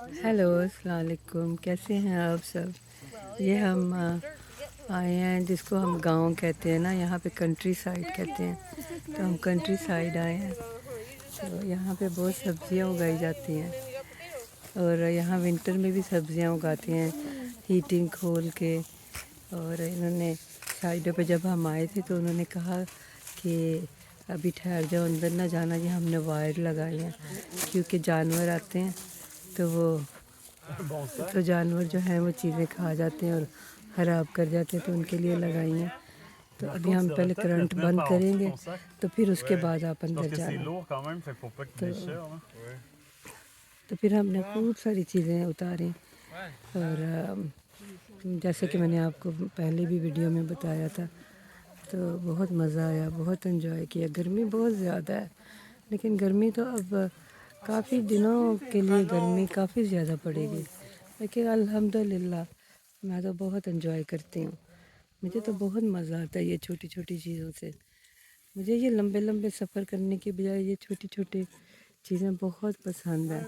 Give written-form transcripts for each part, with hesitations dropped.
Hello अस्सलाम वालेकुम, कैसे हैं आप सब। ये हम आए हैं जिसको हम गांव कहते हैं ना, यहाँ पे कंट्री साइड कहते हैं। तो हम कंट्री साइड आए हैं। तो यहाँ पे बहुत सब्जियाँ उगाई जाती हैं और यहाँ विंटर में भी सब्जियाँ उगाती हैं हीटिंग खोल के। और इन्होंने साइडों पे जब हम आए थे तो उन्होंने कहा कि अभी ठहर जाओ, अंदर ना जाना, ये हमने वायर लगाए हैं क्योंकि जानवर आते हैं तो जानवर जो हैं वो चीज़ें खा जाते हैं और ख़राब कर जाते हैं, तो उनके लिए लगाई हैं। तो अभी हम पहले करंट बंद करेंगे तो फिर उसके बाद आप अंदर जाना। तो फिर हमने खूब सारी चीज़ें उतारी और जैसे कि मैंने आपको पहले भी वीडियो में बताया था, तो बहुत मज़ा आया, बहुत एंजॉय किया। गर्मी बहुत ज़्यादा है, लेकिन गर्मी तो अब काफ़ी दिनों के लिए गर्मी काफ़ी ज़्यादा पड़ेगी, लेकिन अल्हम्दुलिल्लाह मैं तो बहुत एंजॉय करती हूँ। मुझे तो बहुत मज़ा आता है ये छोटी छोटी चीज़ों से। मुझे ये लंबे लंबे सफ़र करने के बजाय ये छोटी छोटी चीज़ें बहुत पसंद हैं।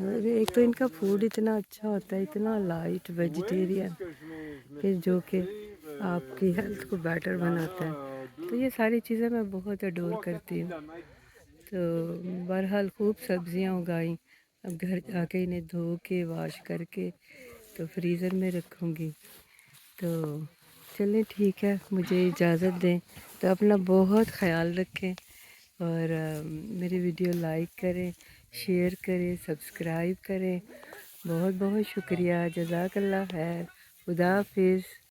और एक तो इनका फूड इतना अच्छा होता है, इतना लाइट वेजिटेरियन, फिर जो कि आपकी हेल्थ को बेटर बनाता है। तो ये सारी चीज़ें मैं बहुत अडोर करती हूँ। तो बहरहाल खूब सब्जियां उगाई। अब घर जाके इन्हें धो के वॉश करके तो फ्रीज़र में रखूँगी। तो चलें ठीक है, मुझे इजाज़त दें। तो अपना बहुत ख़याल रखें और मेरी वीडियो लाइक करें, शेयर करें, सब्सक्राइब करें। बहुत बहुत शुक्रिया, जज़ाकल्लाह खैर, खुदा हाफिज़।